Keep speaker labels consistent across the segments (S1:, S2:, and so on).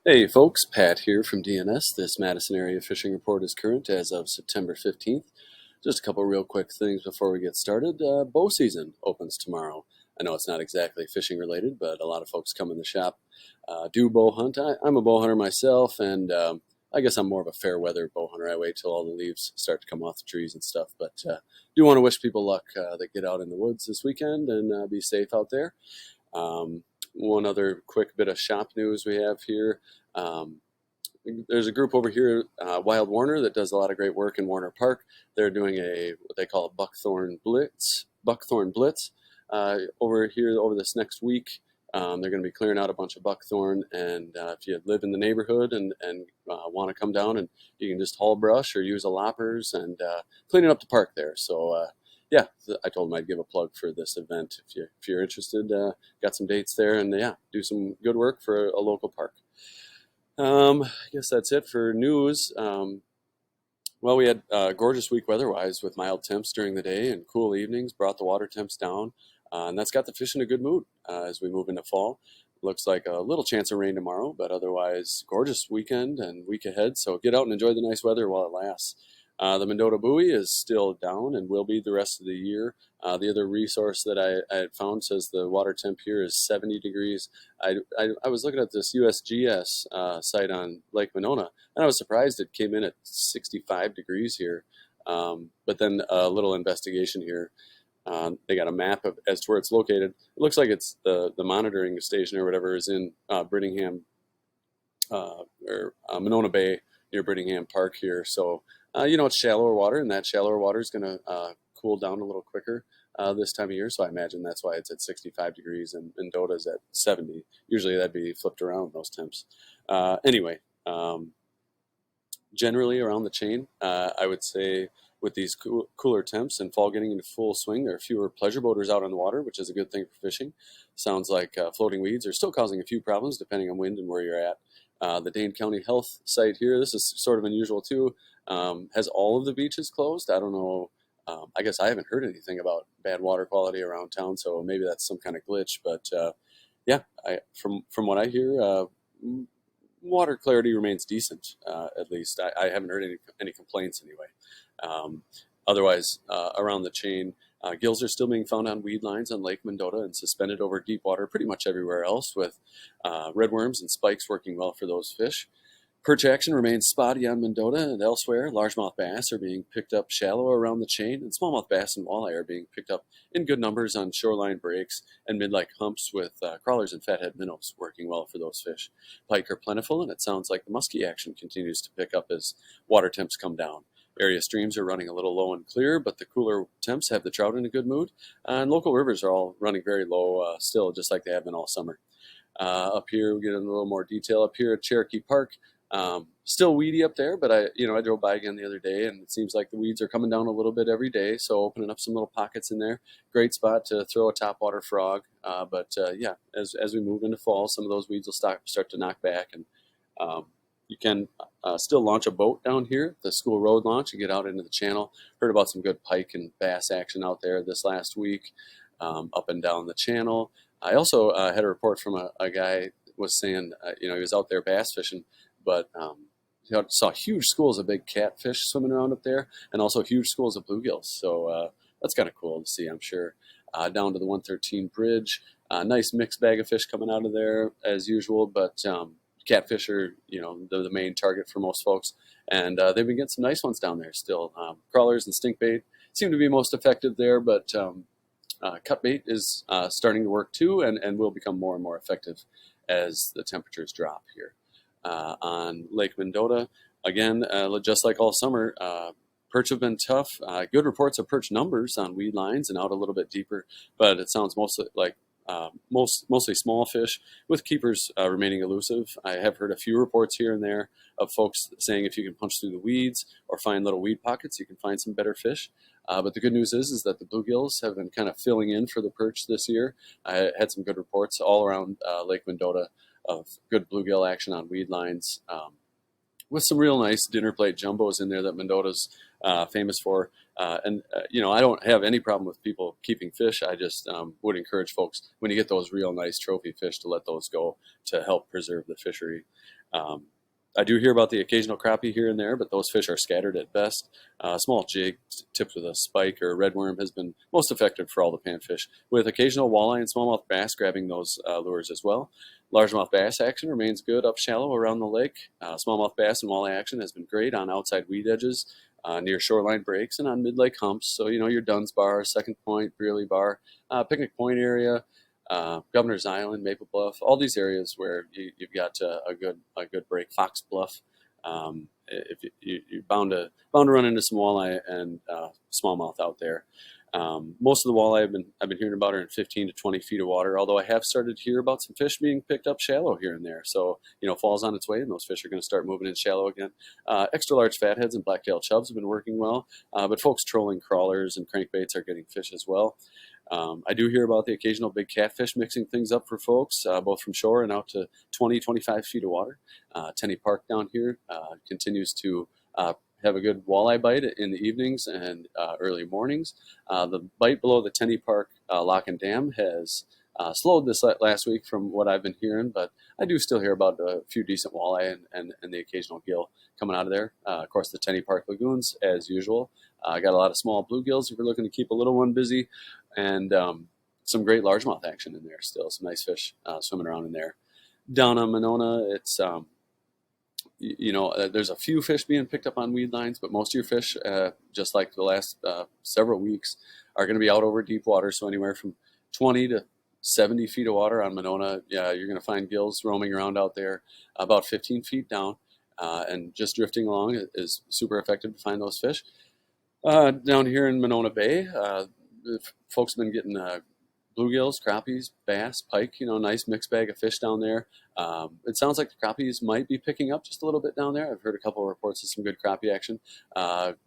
S1: Hey folks, Pat here from DNS. This Madison area fishing report is current as of September 15th. Just a couple real quick things before we get started. Bow season opens tomorrow. I know it's not exactly fishing related, but a lot of folks come in the shop, do bow hunt. I'm a bow hunter myself, and I guess I'm more of a fair weather bow hunter. I wait till all the leaves start to come off the trees and stuff, but do want to wish people luck that get out in the woods this weekend and be safe out there. Um, One other quick bit of shop news we have here. Um, there's a group over here, Wild Warner, that does a lot of great work in Warner Park. They're doing what they call a buckthorn blitz over here over this next week. They're going to be clearing out a bunch of buckthorn, and if you live in the neighborhood and want to come down, and you can just haul brush or use a loppers and cleaning up the park there. So yeah, I told them I'd give a plug for this event if you're interested. Got some dates there, and yeah, do some good work for a local park. I guess that's it for news. Well, we had a gorgeous week weather-wise with mild temps during the day and cool evenings, brought the water temps down, and that's got the fish in a good mood as we move into fall. Looks like a little chance of rain tomorrow, but otherwise gorgeous weekend and week ahead. So get out and enjoy the nice weather while it lasts. The Mendota buoy is still down and will be the rest of the year. The other resource that I had found says the water temp here is 70 degrees. I was looking at this USGS site on Lake Monona, and I was surprised it came in at 65 degrees here. But then a little investigation here. They got a map as to where it's located. It looks like it's the monitoring station or whatever is in Brittingham or Monona Bay near Brittingham Park here. So, it's shallower water, and that shallower water is going to cool down a little quicker this time of year. So I imagine that's why it's at 65 degrees and Mendota's at 70. Usually that'd be flipped around, those temps. Anyway, generally around the chain, I would say with these cooler temps and fall getting into full swing, there are fewer pleasure boaters out on the water, which is a good thing for fishing. Sounds like floating weeds are still causing a few problems depending on wind and where you're at. The Dane County Health site here, this is sort of unusual too, has all of the beaches closed. I don't know. I guess I haven't heard anything about bad water quality around town, so maybe that's some kind of glitch. But yeah, from what I hear, water clarity remains decent. At least I haven't heard any complaints anyway. Um, Otherwise, around the chain, gills are still being found on weed lines on Lake Mendota and suspended over deep water pretty much everywhere else, with redworms and spikes working well for those fish. Perch action remains spotty on Mendota and elsewhere. Largemouth bass are being picked up shallow around the chain, and smallmouth bass and walleye are being picked up in good numbers on shoreline breaks and mid-lake humps, with crawlers and fathead minnows working well for those fish. Pike are plentiful, and it sounds like the muskie action continues to pick up as water temps come down. Area streams are running a little low and clear, but the cooler temps have the trout in a good mood, and local rivers are all running very low still, just like they have been all summer. Up here, we get in a little more detail up here at Cherokee Park. Still weedy up there, but I drove by again the other day, and it seems like the weeds are coming down a little bit every day. So opening up some little pockets in there. Great spot to throw a topwater frog. But yeah, as we move into fall, some of those weeds will start to knock back, and you can still launch a boat down here, the school road launch, and get out into the channel. Heard about some good pike and bass action out there this last week, up and down the channel. I also had a report from a guy was saying, he was out there bass fishing, but saw huge schools of big catfish swimming around up there, and also huge schools of bluegills. So that's kind of cool to see, I'm sure. Down to the 113 bridge, nice mixed bag of fish coming out of there as usual, but catfish are, the main target for most folks, and they've been getting some nice ones down there still. Crawlers and stink bait seem to be most effective there, but cut bait is starting to work too, and will become more and more effective as the temperatures drop here. On Lake Mendota, again, just like all summer, perch have been tough. Good reports of perch numbers on weed lines and out a little bit deeper, but it sounds mostly like mostly small fish, with keepers remaining elusive. I have heard a few reports here and there of folks saying if you can punch through the weeds or find little weed pockets, you can find some better fish. But the good news is that the bluegills have been kind of filling in for the perch this year. I had some good reports all around Lake Mendota of good bluegill action on weed lines, with some real nice dinner plate jumbos in there that Mendota's famous for. I don't have any problem with people keeping fish. I just would encourage folks, when you get those real nice trophy fish, to let those go to help preserve the fishery. Um, I do hear about the occasional crappie here and there, but those fish are scattered at best. Small jig tipped with a spike or red worm has been most effective for all the panfish, with occasional walleye and smallmouth bass grabbing those lures as well. Largemouth bass action remains good up shallow around the lake. Smallmouth bass and walleye action has been great on outside weed edges, near shoreline breaks, and on mid-lake humps. So, your Dunn's Bar, Second Point, Brearley Bar, Picnic Point area, Governor's Island, Maple Bluff, all these areas where you've got a good break. Fox Bluff, if you're bound to run into some walleye and smallmouth out there. Most of the walleye I've been hearing about are in 15 to 20 feet of water. Although I have started to hear about some fish being picked up shallow here and there. So fall's on its way, and those fish are going to start moving in shallow again. Extra large fatheads and blacktail chubs have been working well, but folks trolling crawlers and crankbaits are getting fish as well. I do hear about the occasional big catfish mixing things up for folks, both from shore and out to 20, 25 feet of water. Tenney Park down here continues to have a good walleye bite in the evenings and early mornings. The bite below the Tenney Park lock and dam has slowed this last week from what I've been hearing, but I do still hear about a few decent walleye and the occasional gill coming out of there. Of course, the Tenney Park lagoons, as usual. I got a lot of small bluegills if you're looking to keep a little one busy, and some great largemouth action in there still. Some nice fish swimming around in there. Down on Monona, it's there's a few fish being picked up on weed lines, but most of your fish, just like the last several weeks, are going to be out over deep water. So anywhere from 20 to 70 feet of water on Monona, yeah, you're going to find gills roaming around out there about 15 feet down, and just drifting along is super effective to find those fish. Down here in Monona Bay, folks have been getting bluegills, crappies, bass, pike, nice mixed bag of fish down there. It sounds like the crappies might be picking up just a little bit down there. I've heard a couple of reports of some good crappie action.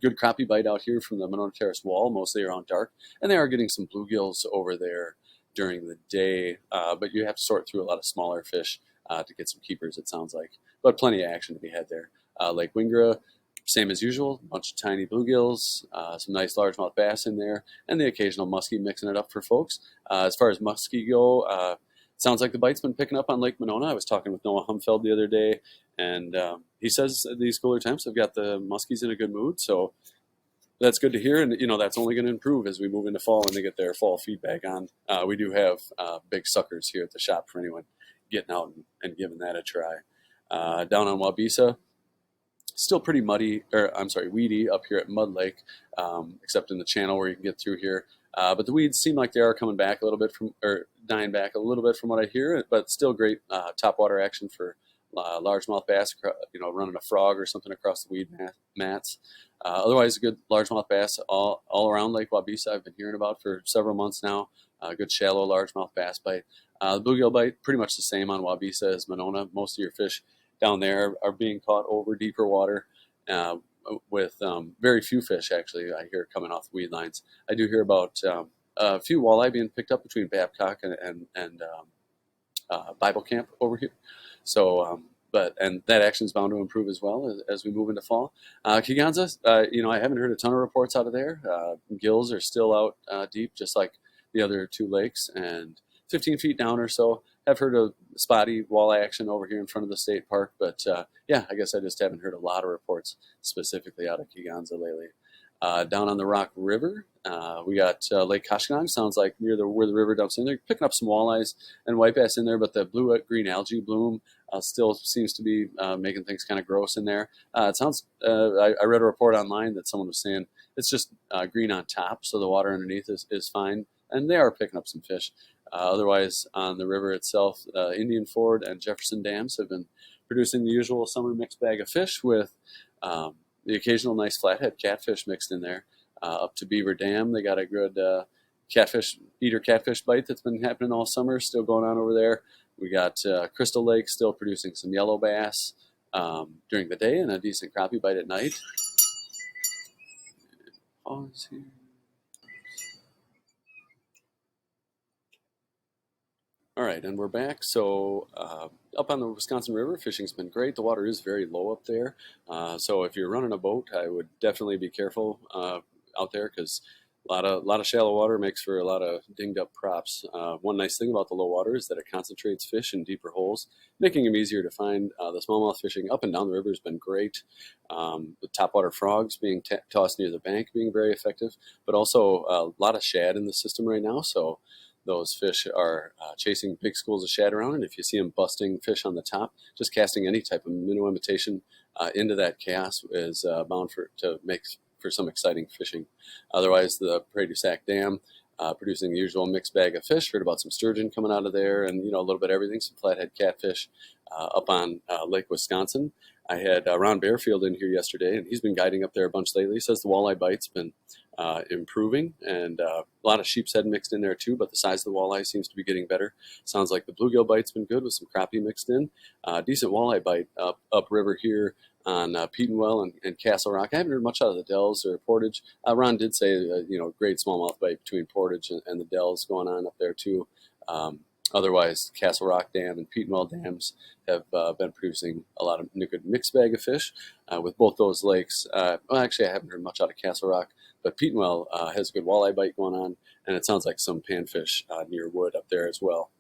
S1: Good crappie bite out here from the Monona Terrace wall, mostly around dark. And they are getting some bluegills over there during the day, but you have to sort through a lot of smaller fish to get some keepers, it sounds like. But plenty of action to be had there. Lake Wingra, same as usual, a bunch of tiny bluegills, some nice largemouth bass in there, and the occasional muskie mixing it up for folks. As far as muskie go, sounds like the bite's been picking up on Lake Monona. I was talking with Noah Humfeld the other day, and he says these cooler temps have got the muskies in a good mood, so that's good to hear, and that's only going to improve as we move into fall and they get their fall feedback on. We do have big suckers here at the shop for anyone getting out and giving that a try. Down on Wabisa, still pretty weedy up here at Mud Lake, except in the channel where you can get through here. But the weeds seem like they are coming back a little bit dying back a little bit from what I hear, but still great topwater action for largemouth bass, running a frog or something across the weed mats. Otherwise, a good largemouth bass all around Lake Wabisa I've been hearing about for several months now. Good shallow largemouth bass bite. The bluegill bite, pretty much the same on Wabisa as Monona. Most of your fish down there are being caught over deeper water with very few fish, actually, I hear coming off the weed lines. I do hear about a few walleye being picked up between Babcock and Bible Camp over here. So, and that action is bound to improve as well as we move into fall. Kegonsa, I haven't heard a ton of reports out of there. Gills are still out deep, just like the other two lakes, and 15 feet down or so. I've heard of spotty walleye action over here in front of the state park, but I guess I just haven't heard a lot of reports specifically out of Kegonsa lately. Down on the Rock River, we got Lake Kashkonong. Sounds like near where the river dumps in. They're picking up some walleyes and white bass in there, but the blue-green algae bloom still seems to be making things kind of gross in there. It sounds. I read a report online that someone was saying it's just green on top, so the water underneath is fine, and they are picking up some fish. Otherwise, on the river itself, Indian Ford and Jefferson Dams have been producing the usual summer mixed bag of fish with the occasional nice flathead catfish mixed in there. Up to Beaver Dam, they got a good catfish bite that's been happening all summer, still going on over there. We got Crystal Lake still producing some yellow bass during the day and a decent crappie bite at night. Pause here. All right, and we're back. So up on the Wisconsin River, fishing's been great. The water is very low up there. So if you're running a boat, I would definitely be careful out there because lot of shallow water makes for a lot of dinged up props. One nice thing about the low water is that it concentrates fish in deeper holes, making them easier to find. The smallmouth fishing up and down the river has been great. The topwater frogs being tossed near the bank being very effective, but also a lot of shad in the system right now. So those fish are chasing big schools of shad around, and if you see them busting fish on the top, just casting any type of minnow imitation into that cast is bound to make for some exciting fishing. Otherwise, the Prairie du Sac Dam producing the usual mixed bag of fish. Heard about some sturgeon coming out of there, and a little bit of everything. Some flathead catfish up on Lake Wisconsin. I had Ron Bearfield in here yesterday, and he's been guiding up there a bunch lately. He says the walleye bite's been improving, and a lot of sheep's head mixed in there too, but the size of the walleye seems to be getting better. Sounds like the bluegill bite's been good with some crappie mixed in. Decent walleye bite upriver here on Petenwell and Castle Rock. I haven't heard much out of the Dells or Portage. Ron did say, great smallmouth bite between Portage and the Dells going on up there too. Otherwise, Castle Rock Dam and Petenwell dams have been producing a lot of good mixed bag of fish with both those lakes. Actually, I haven't heard much out of Castle Rock, but Petenwell has a good walleye bite going on, and it sounds like some panfish near Wood up there as well.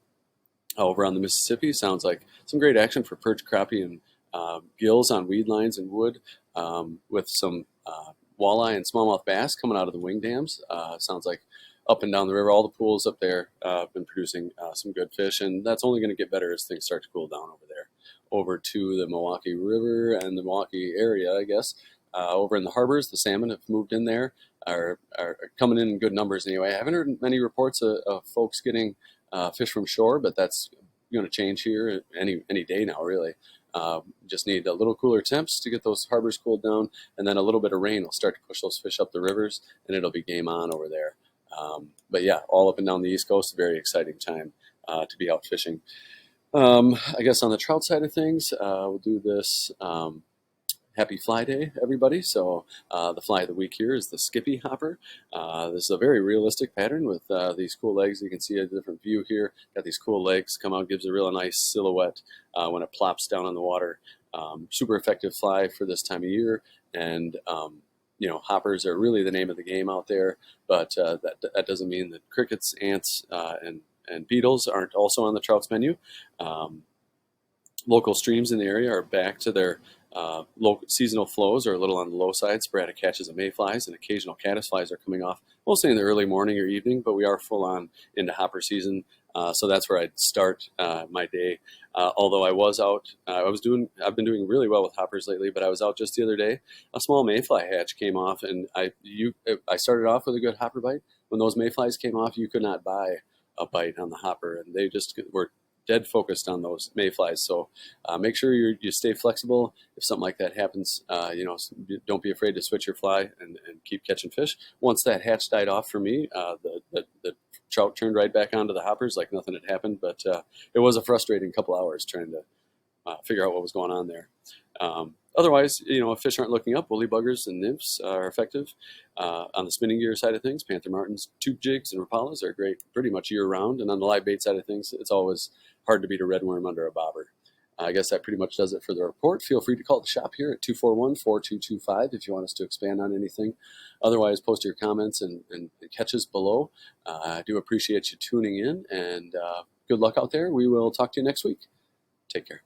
S1: Over on the Mississippi, sounds like some great action for perch, crappie, and gills on weed lines and Wood with some walleye and smallmouth bass coming out of the wing dams. Sounds like up and down the river, all the pools up there have been producing some good fish, and that's only going to get better as things start to cool down over there. Over to the Milwaukee River and the Milwaukee area, I guess. Over in the harbors, the salmon have moved in there, are coming in good numbers anyway. I haven't heard many reports of folks getting fish from shore, but that's going to change here any day now, really. Just need a little cooler temps to get those harbors cooled down, and then a little bit of rain will start to push those fish up the rivers, and it'll be game on over there. But yeah, all up and down the East Coast, very exciting time to be out fishing. I guess on the trout side of things, we'll do this. Happy Fly Day, everybody. So the fly of the week here is the Skippy Hopper. This is a very realistic pattern with these cool legs. You can see a different view here. Got these cool legs, come out, gives a real nice silhouette when it plops down on the water. Super effective fly for this time of year, and hoppers are really the name of the game out there, but that doesn't mean that crickets, ants, and beetles aren't also on the trout's menu. Local streams in the area are back to their local seasonal flows are a little on the low side. Sporadic catches of mayflies and occasional caddisflies are coming off, mostly in the early morning or evening, but we are full on into hopper season. So that's where I'd start my day. Although I was out, I've been doing really well with hoppers lately, but I was out just the other day. A small mayfly hatch came off, and I started off with a good hopper bite. When those mayflies came off, you could not buy a bite on the hopper, and they just were dead focused on those mayflies. So make sure you stay flexible. If something like that happens, don't be afraid to switch your fly and keep catching fish. Once that hatch died off for me, the trout turned right back onto the hoppers like nothing had happened. But it was a frustrating couple hours trying to figure out what was going on there. Otherwise, if fish aren't looking up, woolly buggers and nymphs are effective. On the spinning gear side of things, panther martins, tube jigs, and rapalas are great pretty much year-round. And on the live bait side of things, it's always hard to beat a redworm under a bobber. I guess that pretty much does it for the report. Feel free to call the shop here at 241-4225 if you want us to expand on anything. Otherwise, post your comments and catches below. I do appreciate you tuning in, and good luck out there. We will talk to you next week. Take care.